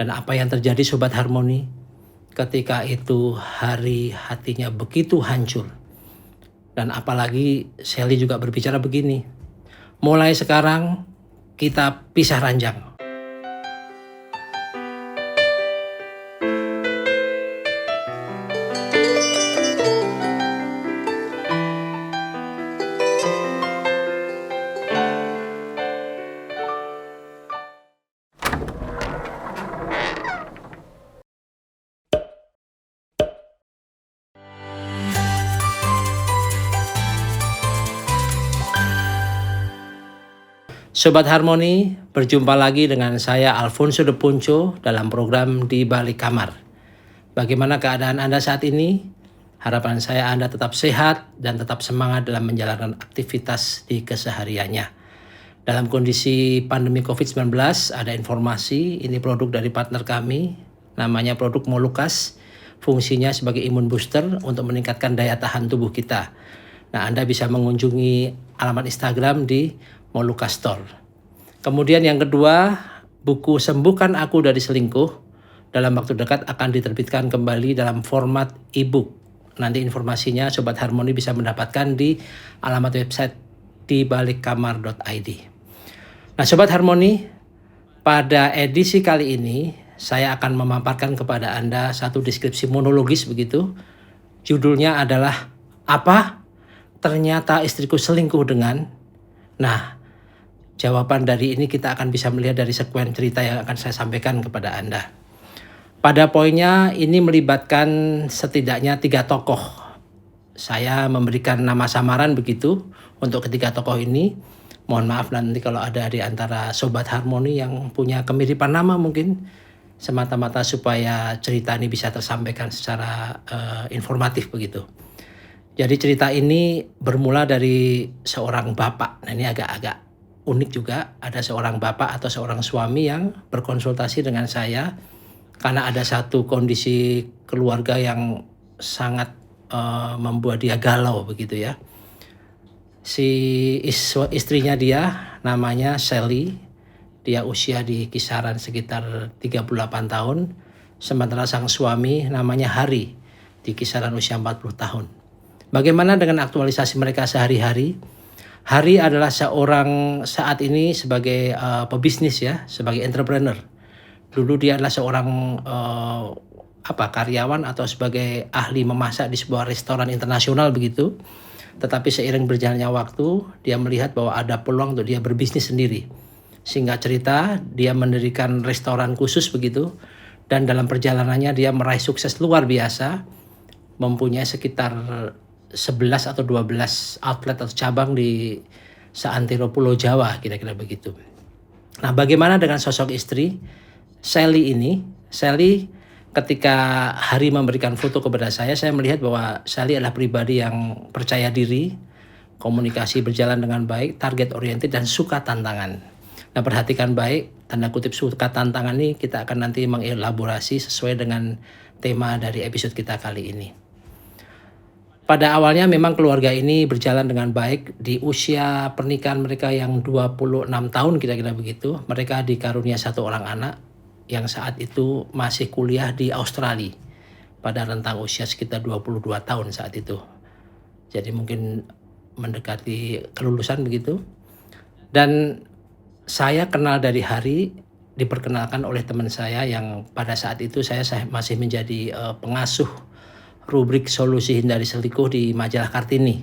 Dan apa yang terjadi Sobat Harmoni? Ketika itu Hari hatinya begitu hancur. Dan apalagi Sally juga berbicara begini, mulai sekarang kita pisah ranjang. Sobat Harmoni, berjumpa lagi dengan saya Alfonso de Punco dalam program Di Balik Kamar. Bagaimana keadaan Anda saat ini? Harapan saya Anda tetap sehat dan tetap semangat dalam menjalankan aktivitas di kesehariannya. Dalam kondisi pandemi COVID-19, ada informasi, ini produk dari partner kami, namanya produk Molucas, fungsinya sebagai imun booster untuk meningkatkan daya tahan tubuh kita. Nah, Anda bisa mengunjungi alamat Instagram di Molucas Store. Kemudian yang kedua, buku Sembuhkan Aku Dari Selingkuh dalam waktu dekat akan diterbitkan kembali dalam format e-book. Nanti informasinya Sobat Harmoni bisa mendapatkan di alamat website dibalikkamar.id. Nah, Sobat Harmoni, pada edisi kali ini saya akan memaparkan kepada Anda satu deskripsi monologis begitu. Judulnya adalah Apa? Ternyata istriku selingkuh dengan. Nah, jawaban dari ini kita akan bisa melihat dari sekuen cerita yang akan saya sampaikan kepada Anda. Pada poinnya ini melibatkan setidaknya 3 tokoh. Saya memberikan nama samaran begitu untuk ketiga tokoh ini. Mohon maaf nanti kalau ada di antara Sobat Harmoni yang punya kemiripan nama mungkin. Semata-mata supaya cerita ini bisa tersampaikan secara informatif begitu. Jadi cerita ini bermula dari seorang bapak. Nah, ini agak unik juga, ada seorang bapak atau seorang suami yang berkonsultasi dengan saya karena ada satu kondisi keluarga yang sangat membuat dia galau begitu ya. Si istrinya dia namanya Sally, dia usia di kisaran sekitar 38 tahun, sementara sang suami namanya Hari, di kisaran usia 40 tahun. Bagaimana dengan aktualisasi mereka sehari-hari? Hari adalah seorang saat ini sebagai pebisnis ya, sebagai entrepreneur. Dulu dia adalah seorang karyawan atau sebagai ahli memasak di sebuah restoran internasional begitu. Tetapi seiring berjalannya waktu, dia melihat bahwa ada peluang untuk dia berbisnis sendiri. Singkat cerita, dia mendirikan restoran khusus begitu, dan dalam perjalanannya dia meraih sukses luar biasa, mempunyai sekitar 11 atau 12 outlet atau cabang di seantero Pulau Jawa, kira-kira begitu. Nah, bagaimana dengan sosok istri Sally ini? Sally, ketika Hari memberikan foto kepada saya melihat bahwa Sally adalah pribadi yang percaya diri, komunikasi berjalan dengan baik, target oriented dan suka tantangan. Nah, perhatikan baik, tanda kutip suka tantangan ini kita akan nanti mengelaborasi sesuai dengan tema dari episode kita kali ini. Pada awalnya memang keluarga ini berjalan dengan baik. Di usia pernikahan mereka yang 26 tahun kira-kira begitu, mereka dikarunia satu orang anak yang saat itu masih kuliah di Australia pada rentang usia sekitar 22 tahun saat itu. Jadi mungkin mendekati kelulusan begitu. Dan saya kenal dari Hari, diperkenalkan oleh teman saya yang pada saat itu saya masih menjadi pengasuh rubrik solusi hindari selingkuh di majalah Kartini.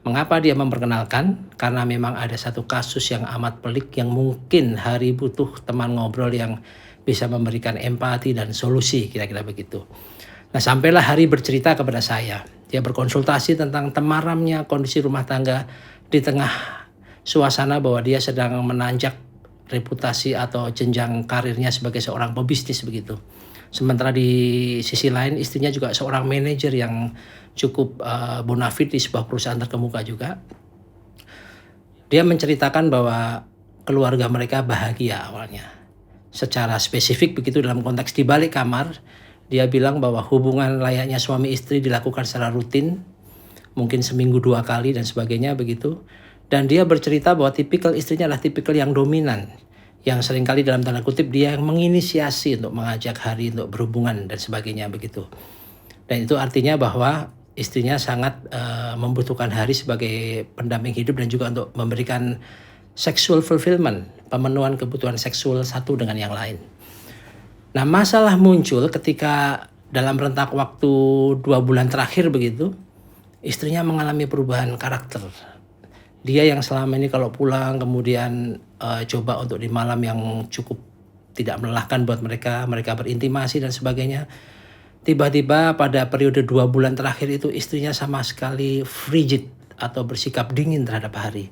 Mengapa dia memperkenalkan? Karena memang ada satu kasus yang amat pelik yang mungkin Hari butuh teman ngobrol yang bisa memberikan empati dan solusi, kira-kira begitu. Nah, sampailah Hari bercerita kepada saya. Dia berkonsultasi tentang temaramnya kondisi rumah tangga di tengah suasana bahwa dia sedang menanjak reputasi atau jenjang karirnya sebagai seorang pebisnis begitu. Sementara di sisi lain istrinya juga seorang manajer yang cukup bonafide di sebuah perusahaan terkemuka juga. Dia menceritakan bahwa keluarga mereka bahagia awalnya. Secara spesifik begitu dalam konteks di balik kamar, dia bilang bahwa hubungan layaknya suami istri dilakukan secara rutin, mungkin seminggu 2 kali dan sebagainya begitu. Dan dia bercerita bahwa tipikal istrinya adalah tipikal yang dominan, yang seringkali dalam tanda kutip dia yang menginisiasi untuk mengajak Hari untuk berhubungan dan sebagainya begitu. Dan itu artinya bahwa istrinya sangat membutuhkan Hari sebagai pendamping hidup dan juga untuk memberikan sexual fulfillment, pemenuhan kebutuhan seksual satu dengan yang lain. Nah, masalah muncul ketika dalam rentak waktu 2 bulan terakhir begitu, istrinya mengalami perubahan karakter. Dia yang selama ini kalau pulang kemudian coba untuk di malam yang cukup tidak melelahkan buat mereka berintimasi dan sebagainya. Tiba-tiba pada periode 2 bulan terakhir itu istrinya sama sekali frigid atau bersikap dingin terhadap Hari.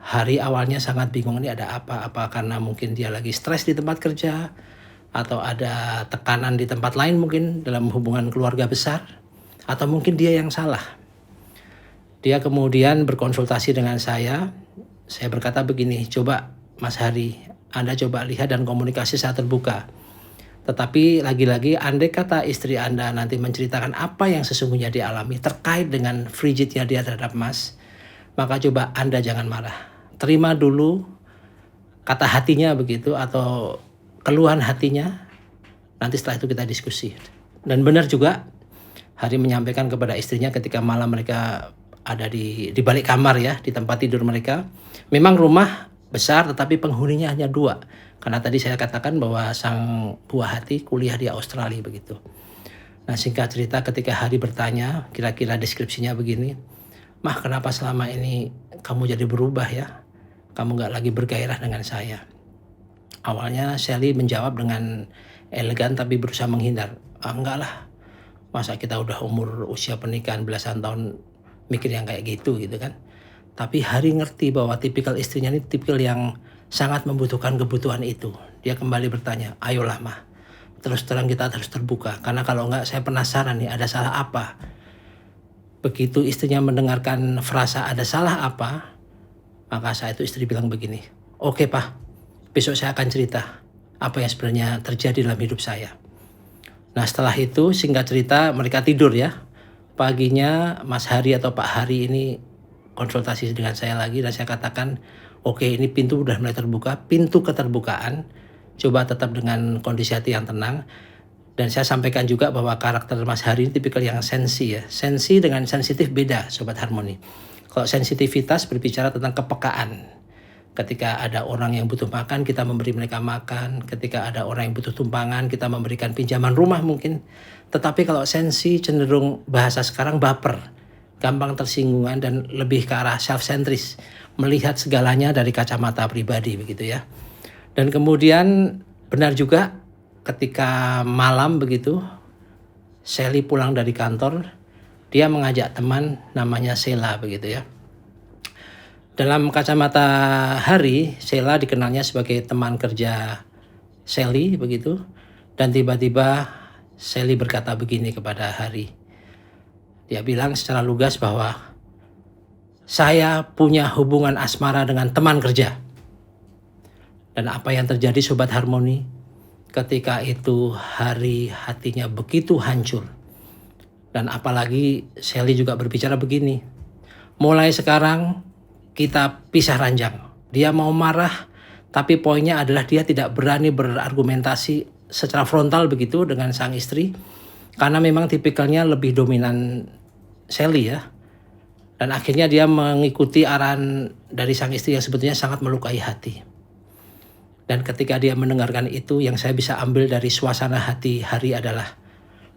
Hari awalnya sangat bingung, ini ada apa karena mungkin dia lagi stres di tempat kerja atau ada tekanan di tempat lain mungkin dalam hubungan keluarga besar, atau mungkin dia yang salah. Dia kemudian berkonsultasi dengan saya berkata begini, coba Mas Hari, Anda coba lihat dan komunikasi secara terbuka. Tetapi lagi-lagi andai kata istri Anda nanti menceritakan apa yang sesungguhnya dialami terkait dengan frigidnya dia terhadap Mas, maka coba Anda jangan marah. Terima dulu kata hatinya begitu atau keluhan hatinya, nanti setelah itu kita diskusi. Dan benar juga Hari menyampaikan kepada istrinya ketika malam mereka ada di balik kamar ya, di tempat tidur mereka. Memang rumah besar tetapi penghuninya hanya 2. Karena tadi saya katakan bahwa sang buah hati kuliah di Australia begitu. Nah, singkat cerita ketika Hari bertanya, kira-kira deskripsinya begini, "Mah, kenapa selama ini kamu jadi berubah ya? Kamu gak lagi bergairah dengan saya." Awalnya Sally menjawab dengan elegan tapi berusaha menghindar. Enggak lah, masa kita udah usia pernikahan belasan tahun mikir yang kayak gitu kan. Tapi Hari ngerti bahwa tipikal istrinya ini tipikal yang sangat membutuhkan kebutuhan itu. Dia kembali bertanya, ayolah Mah, terus terang kita harus terbuka. Karena kalau enggak saya penasaran nih ada salah apa. Begitu istrinya mendengarkan frasa ada salah apa, maka saat itu istri bilang begini, oke Pak, besok saya akan cerita apa yang sebenarnya terjadi dalam hidup saya. Nah, setelah itu singkat cerita mereka tidur ya. Paginya Mas Hari atau Pak Hari ini konsultasi dengan saya lagi dan saya katakan, oke, ini pintu udah mulai terbuka, pintu keterbukaan, coba tetap dengan kondisi hati yang tenang. Dan saya sampaikan juga bahwa karakter Mas Hari ini tipikal yang sensi ya. Sensi dengan sensitif beda Sobat Harmoni. Kalau sensitivitas berbicara tentang kepekaan. Ketika ada orang yang butuh makan, kita memberi mereka makan. Ketika ada orang yang butuh tumpangan, kita memberikan pinjaman rumah mungkin. Tetapi kalau sensi cenderung bahasa sekarang baper. Gampang tersinggungan dan lebih ke arah self-centris. Melihat segalanya dari kacamata pribadi begitu ya. Dan kemudian benar juga ketika malam begitu, Sally pulang dari kantor, dia mengajak teman namanya Sheila begitu ya. Dalam kacamata Hari, Sheila dikenalnya sebagai teman kerja Sally begitu. Dan tiba-tiba Sally berkata begini kepada Hari. Dia bilang secara lugas bahwa saya punya hubungan asmara dengan teman kerja. Dan apa yang terjadi Sobat Harmoni? Ketika itu Hari hatinya begitu hancur. Dan apalagi Sally juga berbicara begini. Mulai sekarang kita pisah ranjang. Dia mau marah, tapi poinnya adalah dia tidak berani berargumentasi secara frontal begitu dengan sang istri. Karena memang tipikalnya lebih dominan Sally ya. Dan akhirnya dia mengikuti arahan dari sang istri yang sebetulnya sangat melukai hati. Dan ketika dia mendengarkan itu, yang saya bisa ambil dari suasana hati Hari adalah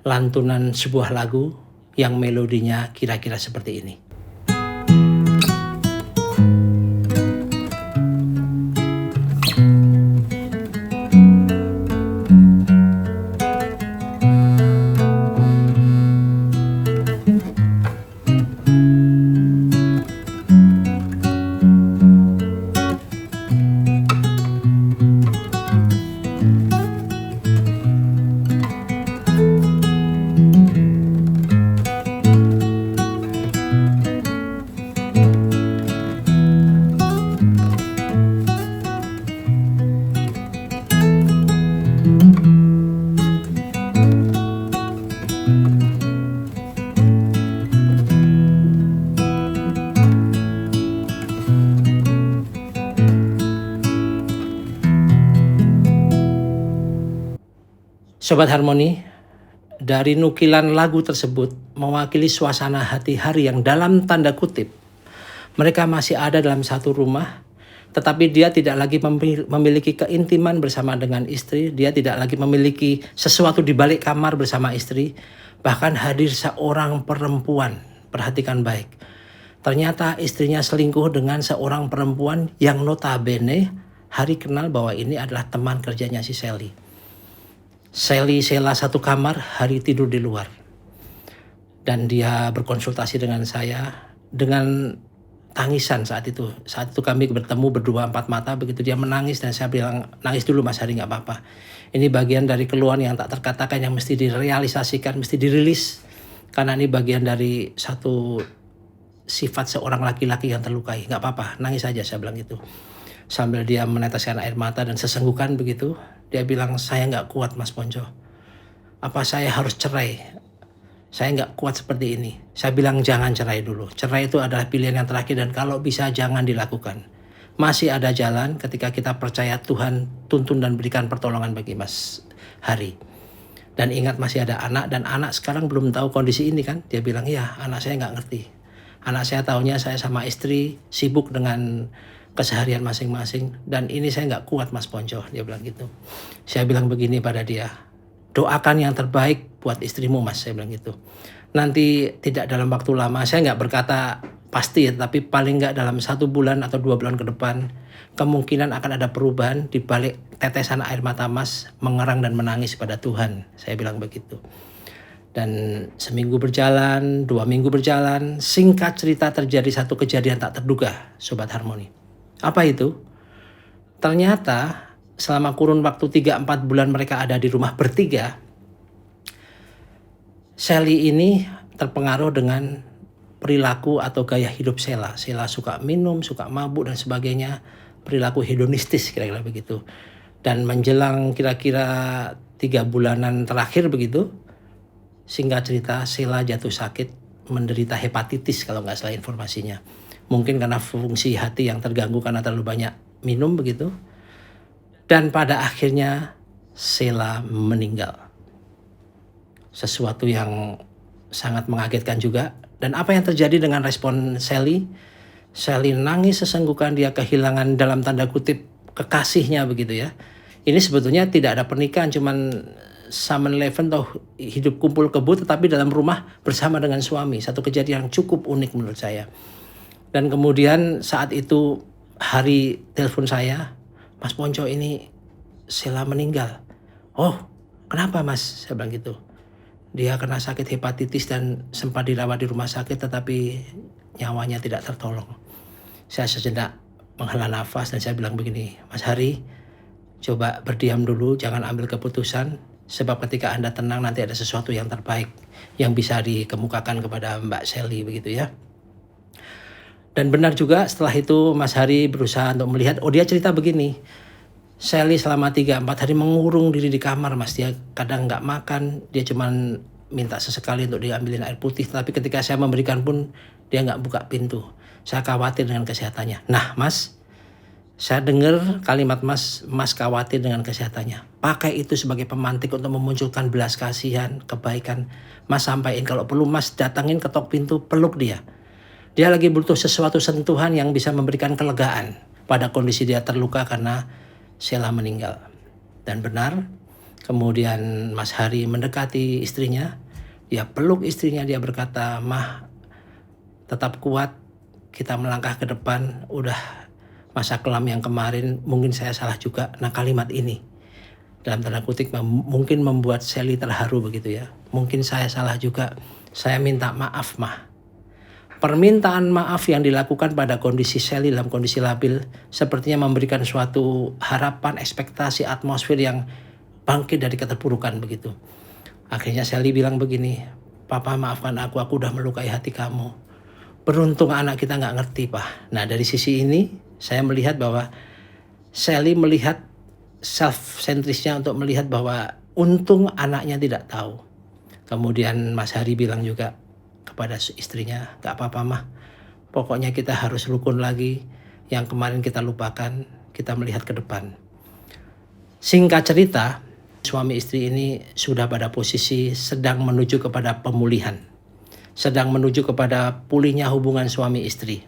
lantunan sebuah lagu yang melodinya kira-kira seperti ini. Sobat Harmoni, dari nukilan lagu tersebut mewakili suasana hati hari yang dalam tanda kutip mereka masih ada dalam satu rumah, tetapi dia tidak lagi memiliki keintiman bersama dengan istri, dia tidak lagi memiliki sesuatu di balik kamar bersama istri, bahkan hadir seorang perempuan. Perhatikan baik. Ternyata istrinya selingkuh dengan seorang perempuan yang notabene Hari kenal bahwa ini adalah teman kerjanya si Sally. Sally Sheila satu kamar, Hari tidur di luar. Dan dia berkonsultasi dengan saya dengan tangisan saat itu. Saat itu kami bertemu berdua empat mata, begitu dia menangis dan saya bilang, nangis dulu Mas Hari, gak apa-apa. Ini bagian dari keluhan yang tak terkatakan yang mesti direalisasikan, mesti dirilis. Karena ini bagian dari satu sifat seorang laki-laki yang terlukai. Gak apa-apa, nangis saja, saya bilang gitu. Sambil dia meneteskan air mata dan sesenggukan begitu, dia bilang, saya gak kuat Mas Ponco. Apa saya harus cerai? Saya nggak kuat seperti ini. Saya bilang jangan cerai dulu. Cerai itu adalah pilihan yang terakhir dan kalau bisa jangan dilakukan. Masih ada jalan ketika kita percaya Tuhan tuntun dan berikan pertolongan bagi Mas Hari. Dan ingat masih ada anak dan anak sekarang belum tahu kondisi ini kan. Dia bilang iya, anak saya nggak ngerti. Anak saya taunya saya sama istri sibuk dengan keseharian masing-masing dan ini saya nggak kuat Mas Ponco. Dia bilang gitu. Saya bilang begini pada dia, doakan yang terbaik buat istrimu Mas, saya bilang gitu. Nanti tidak dalam waktu lama, saya nggak berkata pasti ya, tapi paling nggak dalam 1 bulan atau 2 bulan ke depan, kemungkinan akan ada perubahan di balik tetesan air mata Mas mengerang dan menangis pada Tuhan, saya bilang begitu. Dan seminggu berjalan, 2 minggu berjalan, singkat cerita terjadi satu kejadian tak terduga, Sobat Harmoni. Apa itu? Ternyata selama kurun waktu 3-4 bulan mereka ada di rumah bertiga, Sally ini terpengaruh dengan perilaku atau gaya hidup Sheila. Sheila suka minum, suka mabuk dan sebagainya, perilaku hedonistis kira-kira begitu. Dan menjelang kira-kira 3 bulanan terakhir begitu, singkat cerita Sheila jatuh sakit, menderita hepatitis kalau nggak salah informasinya. Mungkin karena fungsi hati yang terganggu karena terlalu banyak minum begitu. Dan pada akhirnya Sheila meninggal. Sesuatu yang sangat mengagetkan juga. Dan apa yang terjadi dengan respon Sally? Sally nangis sesenggukan, dia kehilangan dalam tanda kutip kekasihnya begitu ya. Ini sebetulnya tidak ada pernikahan, cuman Summon Eleven atau hidup kumpul kebo tetapi dalam rumah bersama dengan suami. Satu kejadian yang cukup unik menurut saya. Dan kemudian saat itu Hari telepon saya, Mas Ponco ini Sheila meninggal. Oh, kenapa Mas? Saya bilang gitu. Dia kena sakit hepatitis dan sempat dirawat di rumah sakit tetapi nyawanya tidak tertolong. Saya sejenak menghela nafas dan saya bilang begini, Mas Hari, coba berdiam dulu, jangan ambil keputusan. Sebab ketika Anda tenang nanti ada sesuatu yang terbaik yang bisa dikemukakan kepada Mbak Sally begitu ya. Dan benar juga setelah itu Mas Hari berusaha untuk melihat, oh dia cerita begini, Sally selama 3-4 hari mengurung diri di kamar Mas, dia kadang nggak makan, dia cuman minta sesekali untuk diambilin air putih, tapi ketika saya memberikan pun dia nggak buka pintu. Saya khawatir dengan kesehatannya. Nah Mas, saya dengar kalimat Mas khawatir dengan kesehatannya. Pakai itu sebagai pemantik untuk memunculkan belas kasihan, kebaikan. Mas sampaikan kalau perlu Mas datangin, ketok pintu, peluk dia. Dia lagi butuh sesuatu sentuhan yang bisa memberikan kelegaan pada kondisi dia terluka karena Sheila meninggal. Dan benar, kemudian Mas Hari mendekati istrinya, dia peluk istrinya, dia berkata, Mah tetap kuat, kita melangkah ke depan, udah masa kelam yang kemarin mungkin saya salah juga. Nah kalimat ini dalam tanda kutip mungkin membuat Sally terharu begitu ya. Mungkin saya salah juga, saya minta maaf Mah. Permintaan maaf yang dilakukan pada kondisi Sally dalam kondisi labil sepertinya memberikan suatu harapan, ekspektasi, atmosfer yang bangkit dari keterpurukan begitu. Akhirnya Sally bilang begini, Papa maafkan aku udah melukai hati kamu. Beruntung anak kita nggak ngerti Pak. Nah dari sisi ini saya melihat bahwa Sally melihat self-centrisnya untuk melihat bahwa untung anaknya tidak tahu. Kemudian Mas Hari bilang juga kepada istrinya, gak apa-apa Mah, pokoknya kita harus rukun lagi, yang kemarin kita lupakan, kita melihat ke depan. Singkat cerita, Suami istri ini sudah pada posisi sedang menuju kepada pemulihan, sedang menuju kepada pulihnya hubungan suami istri.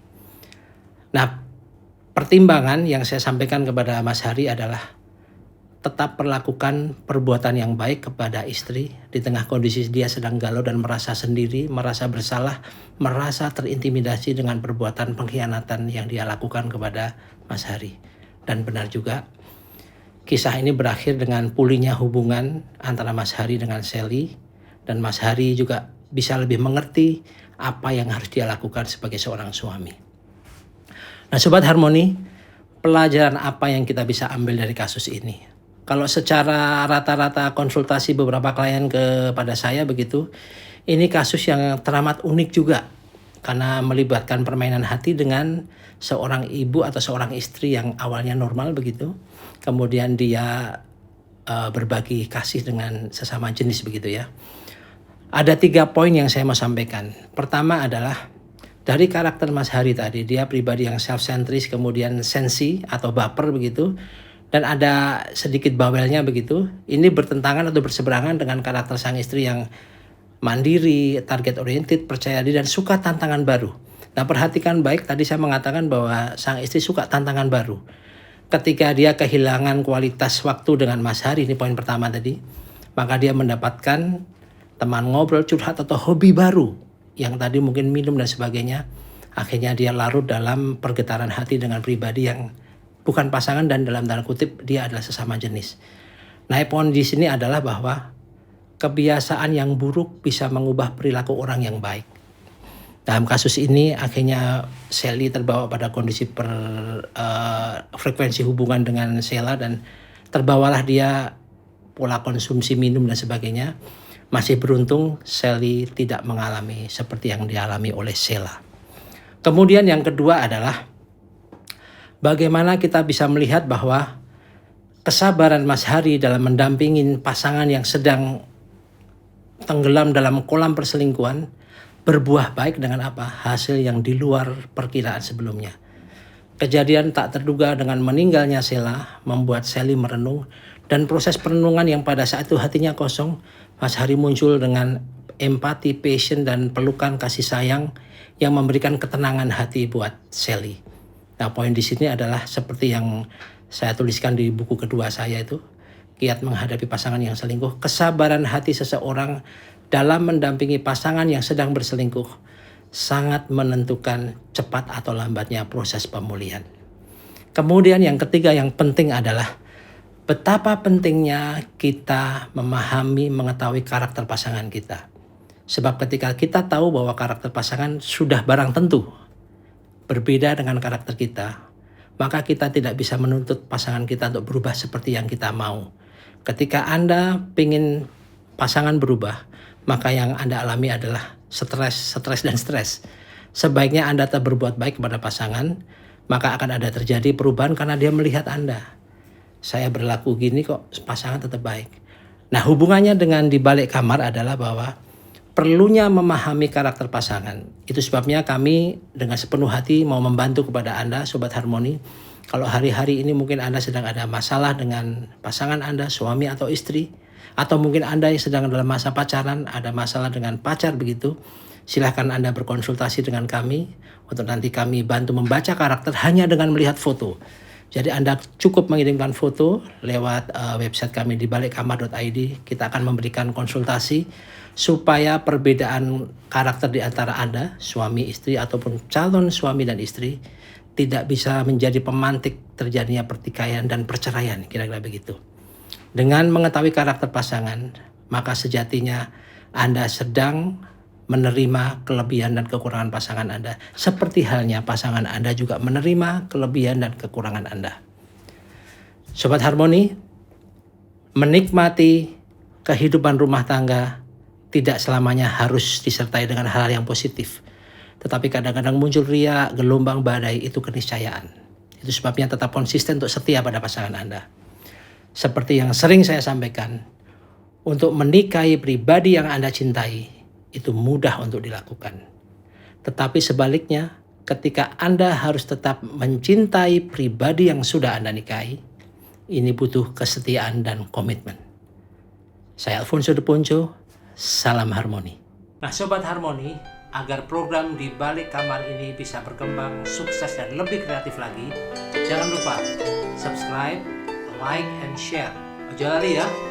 Nah, pertimbangan yang saya sampaikan kepada Mas Hari adalah tetap perlakukan perbuatan yang baik kepada istri di tengah kondisi dia sedang galau dan merasa sendiri, merasa bersalah, merasa terintimidasi dengan perbuatan pengkhianatan yang dia lakukan kepada Mas Hari. Dan benar juga, kisah ini berakhir dengan pulihnya hubungan antara Mas Hari dengan Sally, dan Mas Hari juga bisa lebih mengerti apa yang harus dia lakukan sebagai seorang suami. Nah, Sobat Harmoni, pelajaran apa yang kita bisa ambil dari kasus ini? Kalau secara rata-rata konsultasi beberapa klien kepada saya begitu, ini kasus yang teramat unik juga karena melibatkan permainan hati dengan seorang ibu atau seorang istri yang awalnya normal begitu, kemudian dia berbagi kasih dengan sesama jenis begitu ya. Ada 3 poin yang saya mau sampaikan. Pertama adalah dari karakter Mas Hari tadi, dia pribadi yang self-centris, kemudian sensi atau baper begitu, dan ada sedikit bawelnya begitu. Ini bertentangan atau berseberangan dengan karakter sang istri yang mandiri, target oriented, percaya diri, dan suka tantangan baru. Nah, perhatikan baik, tadi saya mengatakan bahwa sang istri suka tantangan baru. Ketika dia kehilangan kualitas waktu dengan Mas Hari, ini poin pertama tadi, maka dia mendapatkan teman ngobrol, curhat, atau hobi baru yang tadi mungkin minum dan sebagainya. Akhirnya dia larut dalam pergetaran hati dengan pribadi yang bukan pasangan dan dalam tanda kutip dia adalah sesama jenis. Nah, poin di sini adalah bahwa kebiasaan yang buruk bisa mengubah perilaku orang yang baik. Dalam kasus ini akhirnya Sally terbawa pada kondisi frekuensi hubungan dengan Sheila dan terbawalah dia pola konsumsi minum dan sebagainya. Masih beruntung Sally tidak mengalami seperti yang dialami oleh Sheila. Kemudian yang kedua adalah bagaimana kita bisa melihat bahwa kesabaran Mas Hari dalam mendampingin pasangan yang sedang tenggelam dalam kolam perselingkuhan berbuah baik dengan apa? Hasil yang di luar perkiraan sebelumnya. Kejadian tak terduga dengan meninggalnya Sheila membuat Sally merenung, dan proses perenungan yang pada saat itu hatinya kosong, Mas Hari muncul dengan empati, passion, dan pelukan kasih sayang yang memberikan ketenangan hati buat Sally. Nah, poin di sini adalah seperti yang saya tuliskan di buku kedua saya itu, Kiat Menghadapi Pasangan yang Selingkuh. Kesabaran hati seseorang dalam mendampingi pasangan yang sedang berselingkuh sangat menentukan cepat atau lambatnya proses pemulihan. Kemudian yang ketiga yang penting adalah betapa pentingnya kita memahami, mengetahui karakter pasangan kita. Sebab ketika kita tahu bahwa karakter pasangan sudah barang tentu berbeda dengan karakter kita, maka kita tidak bisa menuntut pasangan kita untuk berubah seperti yang kita mau. Ketika Anda ingin pasangan berubah, maka yang Anda alami adalah stres dan stres. Sebaiknya Anda tetap berbuat baik kepada pasangan, maka akan ada terjadi perubahan karena dia melihat Anda. Saya berlaku gini kok, pasangan tetap baik. Nah, hubungannya dengan di balik kamar adalah bahwa perlunya memahami karakter pasangan. Itu sebabnya kami dengan sepenuh hati mau membantu kepada Anda, Sobat Harmoni. Kalau hari-hari ini mungkin Anda sedang ada masalah dengan pasangan Anda, suami atau istri, atau mungkin Anda yang sedang dalam masa pacaran, ada masalah dengan pacar begitu, silahkan Anda berkonsultasi dengan kami untuk nanti kami bantu membaca karakter hanya dengan melihat foto. Jadi Anda cukup mengirimkan foto lewat website kami di balikkamar.id. Kita akan memberikan konsultasi supaya perbedaan karakter di antara Anda, suami istri ataupun calon suami dan istri, tidak bisa menjadi pemantik terjadinya pertikaian dan perceraian, kira-kira begitu. Dengan mengetahui karakter pasangan, maka sejatinya Anda sedang menerima kelebihan dan kekurangan pasangan Anda. Seperti halnya pasangan Anda juga menerima kelebihan dan kekurangan Anda. Sobat Harmoni, menikmati kehidupan rumah tangga tidak selamanya harus disertai dengan hal yang positif. Tetapi kadang-kadang muncul ria, gelombang badai, itu keniscayaan. Itu sebabnya tetap konsisten untuk setia pada pasangan Anda. Seperti yang sering saya sampaikan, untuk menikahi pribadi yang Anda cintai, itu mudah untuk dilakukan. Tetapi sebaliknya, ketika Anda harus tetap mencintai pribadi yang sudah Anda nikahi, ini butuh kesetiaan dan komitmen. Saya Alfonso De Ponco, salam harmoni. Nah Sobat Harmoni, agar program di balik kamar ini bisa berkembang, sukses dan lebih kreatif lagi, jangan lupa subscribe, like, and share. Ojo lali ya.